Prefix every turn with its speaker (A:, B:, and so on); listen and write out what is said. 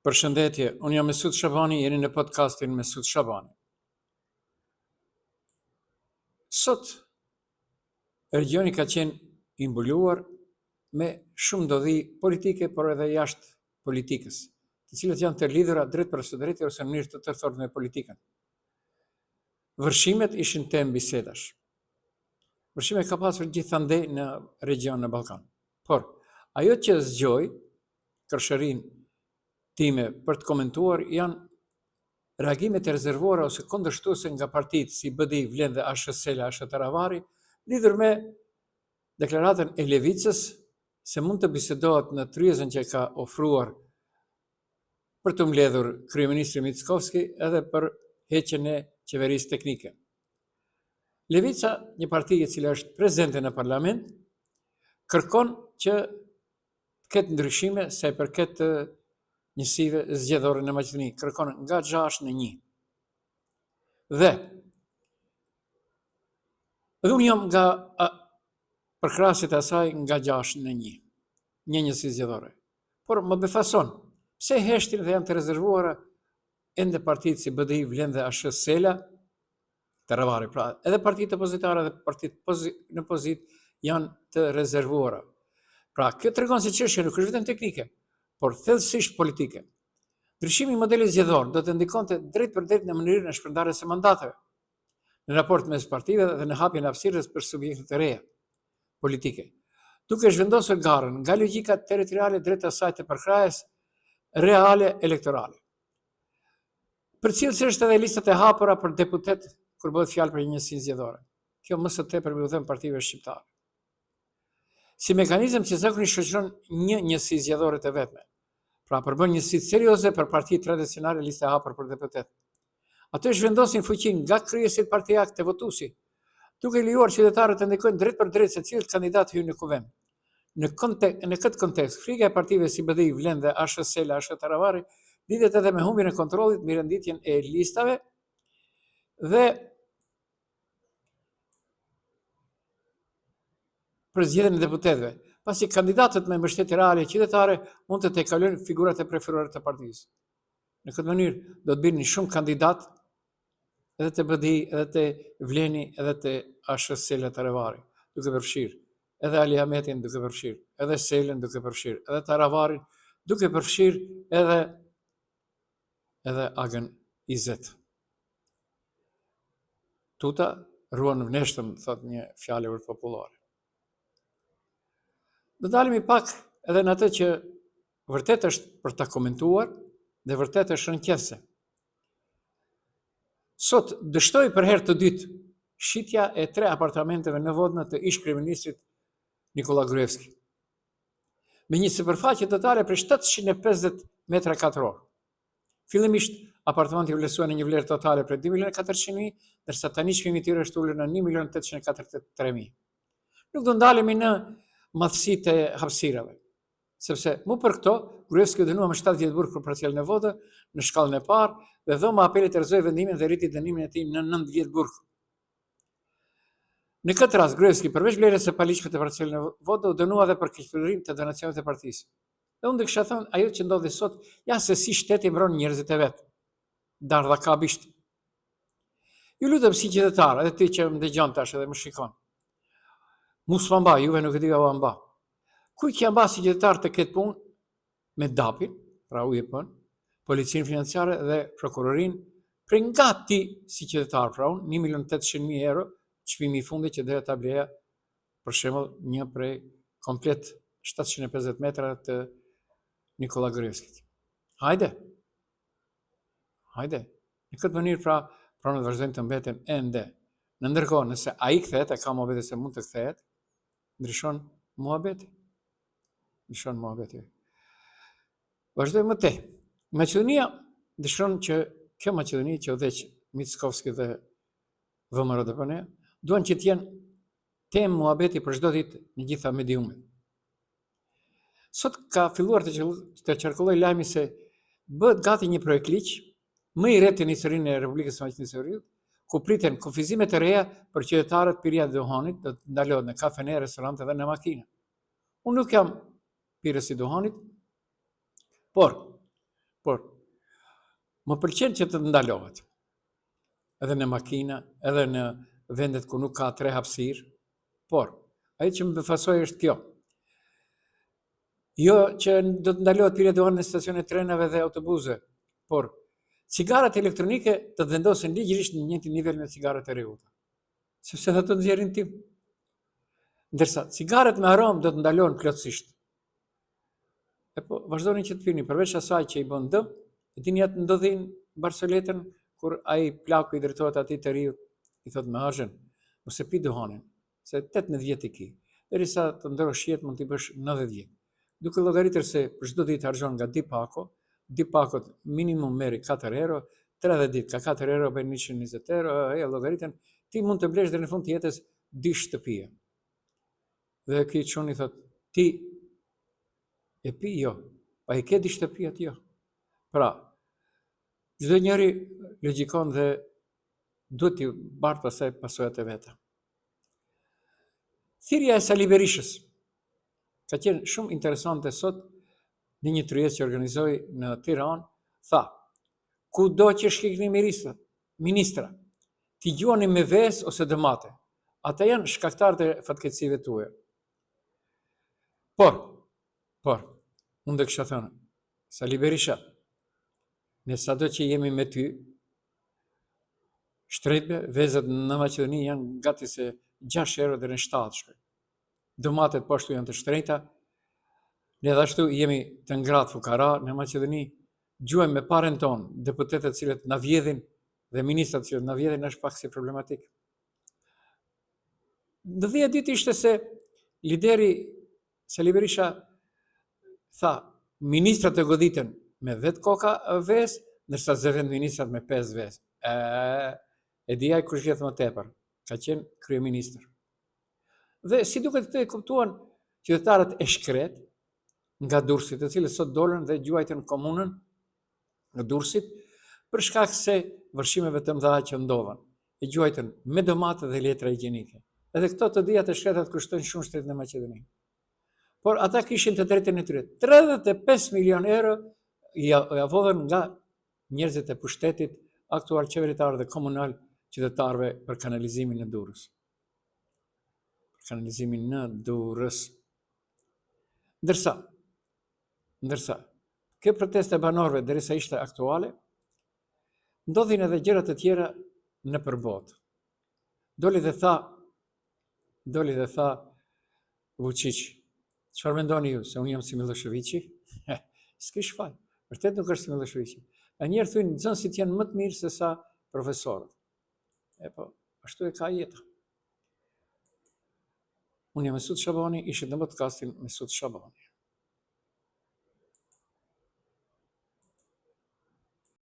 A: Përshëndetje, unë jam Mesut Shabani, jeni në podcastin Mesut Shabani. Sot, regioni ka qenë i mbuluar me shumë ndodhi politike, por edhe jashtë politikës, të cilët janë të lidhura drejt për së drejti ose në mënyrë të tërthur me politikën. Vërshimet ishin temë bisedash. Vërshimet ka pasur gjithandej në region në Ballkan. Por, ajo që zgjoi kërshërinë time për të komentuar janë reagimet e rezervuara ose kundërshtuese nga partitë si BDI, Vlen dhe ASH-Sela, ASH-Taravari, lidhur me deklaratën e Levicës se mund të bisedohet në tryezën që ka ofruar për të mbledhur kryeministri Mickovski edhe për heqjen e qeverisë teknike. Levica, një parti e cila është prezente në parlament, kërkon që të ketë ndryshime sa i përket njësive zgjedhore në Maqedoni, kërkon nga 6 në 1. Dhe unë jam nga përkrahësit e asaj nga 6 në 1, një njësi zgjedhore. Por më befason, pse heshtin dhe janë të rezervuara ende partitë si BDI, Vlen dhe ASH-Sela, Taravari, pra edhe partitë opozitare dhe partitë në pozitë janë të rezervuara. Pra, kjo tregon se çështja nuk është vetëm teknike, por thellësisht politike. Ndryshimi i modelit zgjedhor do të ndikonte drejt për drejt në mënyrën e shpërndarjes së mandateve, në raport mes partive dhe në hapjen e hapësirës për subjekte të reja politike, duke zhvendosur garën nga logjika territoriale drejt asaj të përkrahjes reale elektorale. Përcjellës është edhe listat e hapura për deputet kur bëhet fjalë për një njësi zgjedhore. Kjo më së tepër u them partive shqiptare. Si mekanizëm që zakonisht shoqëron një njësi zgjedhore të vetme. Pra përbën njësitë serioze për partitë tradicionale listë e hapur për deputet. Ato e zhvendosin fuqinë nga kryesit partijak të votuesi, duke lejuar qytetarët të ndikojnë drejt për drejt se cilët kandidat hyn në kuvend. Në këtë kontekst, frika e partive si BDI, Vlen dhe ASH-Sela, ASH-Taravari lidhet edhe me humbjen e kontrollit mbi renditjen e listave dhe për zgjedhjen e deputetëve, pasi kandidatët me mbështetje reale qytetare mund të tejkalojnë figurat e preferuara të partisë. Në këtë mënyrë do të bini shumë kandidat edhe të BDI, edhe të Vleni, edhe të ASH-Sela Taravari, duke përfshirë edhe Ali Ahmetin duke përfshirë, edhe Selën duke përfshirë, edhe Taravarin duke përfshirë edhe Agën Izet. Tuta ruan vneshtëm, thot një fjalë popullore. Do dalemi pak edhe në atë që vërtet është për ta komentuar dhe vërtet është rënqese. Sot dështoi për herë të dytë shitja e 3 apartamenteve në Vodnë të ish kryeministrit Nikola Gruevski, me një sipërfaqe totale për 750 metra katror. Fillimisht apartamenti u vlerësua në një vlerë totale për 2.400.000, ndërsa tani çmimi i tyre është ulur në 1.843.000. Nuk do ndalemi në madhësitë e hapësirave, sepse mu për këto, Gruevski u dënua me 7 vjet burg për parcelën e Vodë në shkallën e parë dhe dhoma e apelit erëzoi vendimin dhe rriti dënimin e tij në 9 vjet burg. Në këtë rast, Gruevski, përveç vlerës së paligjshme të parcelën e Vodë, u dënua edhe për keqpërdorim të donacionet e partisë. Dhe unë do kisha thënë, ajo që ndodhi sot, ja se si shteti mbron njerëzit e vet, dardhakabisht. Ju lutem si qytetar, edhe ti që më dëgjon tash edhe më shikon. Mos ma mba, juve nuk e di apo mba. Kujt që mba si qytetar të ketë punë me DAP-in, pra UEP-n, Policinë Financiare dhe Prokurorinë, për nga ti si qytetar, pra unë 1.800.000 euro, çmimi i fundit që doja ta bleja, për shembull, një prej komplet 750 metra të Nikola Gruevskit. Hajde. Në këtë mënyrë pra në të vazhdojnë të mbeten ende. Në ndërkohë, nëse ai kthehet, e ka mohabete se mund të kthehet, ndryshon mohabeti. Vazhdojmë më tej. Maqedonia dëshiron që kjo Maqedoni që udhëheq Mickovski dhe VMRO-DPN duan që të jenë temë muhabeti për çdo ditë në gjitha mediumet. Sot ka filluar të qarkulloj lajmi se bëhet gati një projekt ligj më i re në historinë e Republikës së Maqedonisë së Veriut, ku priten kufizime të reja për qytetarët pirja të duhanit, do të ndalohet në kafene, restorante dhe në makina. Unë nuk jam pirës i duhanit, por Por, më pëlqen që të ndalohet. Edhe në makina, edhe në vendet ku nuk ka 3 hapësirë. Por, ajo që më befasoi është kjo. Jo që do të ndalohet pirja duan në stacionet trenave dhe autobusëve, por cigarat elektronike do të vendosen ligjërisht në njëjtin nivel me cigarat e rregullta. Sepse ato nxjerrin tim. Ndërsa cigaret me aromë do të ndalohen plotësisht. E po, vazhdoni që të pini, përveç asaj që i bën dëm, e dini atë ndodhin Barsoletën, kur ai plaku i drejtohet atij të riu, i thot me Hazhen, mos e pi duhanin, se 18 vjet i ki, derisa të ndrosh jetë mund t'i bësh 90 vjet. Duke llogaritur se për çdo ditë harxhon nga di pakot minimum merri 4 euro, 30 ditë ka 4 euro bën 120 euro, e llogaritën, ti mund të blesh deri në fund të jetës 2 shtëpie. Dhe ky çuni thot, ti e pi jo, pa i ke 2 shtëpi aty jo. Pra, çdo njeri logjikon dhe duhet t'i bartë pasaj pasojat e veta. Thirrja e Sali Berishës ka qenë shumë interesante sot në një tryezë që organizoi në Tiranë, tha, kudo që shkikni ministra, t'i gjuani me ves ose dëmate. Ata janë shkaktarët e fatkeqësive tuaja. Por, unë do kisha thënë, Sali Berisha, ne sado që jemi me ty, shtretbe, vezët në Maqedoni janë gati se 6 euro deri në 7 shkoj. Dëmatet po ashtu janë të shtrenjta, ne dhe ashtu jemi të ngratë fukara në Maqedoni, gjuajmë me parën tonë, deputetët cilët na vjedhin dhe ministrat cilët na vjedhin është pak si problematik. Në 10 ditë ishte se lideri Sali Berisha tha, ministrat e goditen me 10 koka ves, ndërsa zëvend ministrat me 5 ves. E dijaj kush vjet më tepër, ka qenë kryeministër. Dhe si duket të kuptuan qytetarët e shkret nga Durrësi, të cilët sot dolën dhe gjuajtën komunën në Durrësit për shkak se vërshimeve të mëdha që ndodhen. E gjuajtën me domate dhe letra higjienike. Edhe këto të dija të shkretat kushtojnë shumë shtret në Maqedoni. Por ata kishin të drejtën e tyre. 35 milion euro ja vodhen nga njerëzit e pushtetit, aktual qeveritar dhe komunal qytetarëve për kanalizimin në Durrës. Kanalizimin në Durrës. Ndërsa, kjo proteste banorëve derisa ishte aktuale, ndodhin edhe gjëra të tjera në përbot. Doli dhe tha Vučić, çfarë mendoni ju, se unë jam si Miloševići? S'kish faj, vërtet nuk është si Miloševići. A njerë thunë, nxënësit janë më të mirë se sa profesorët. E po, ashtu e ka jeta. Unë jam Mesut Shabani, ishit në podcastin Mesut Shabani.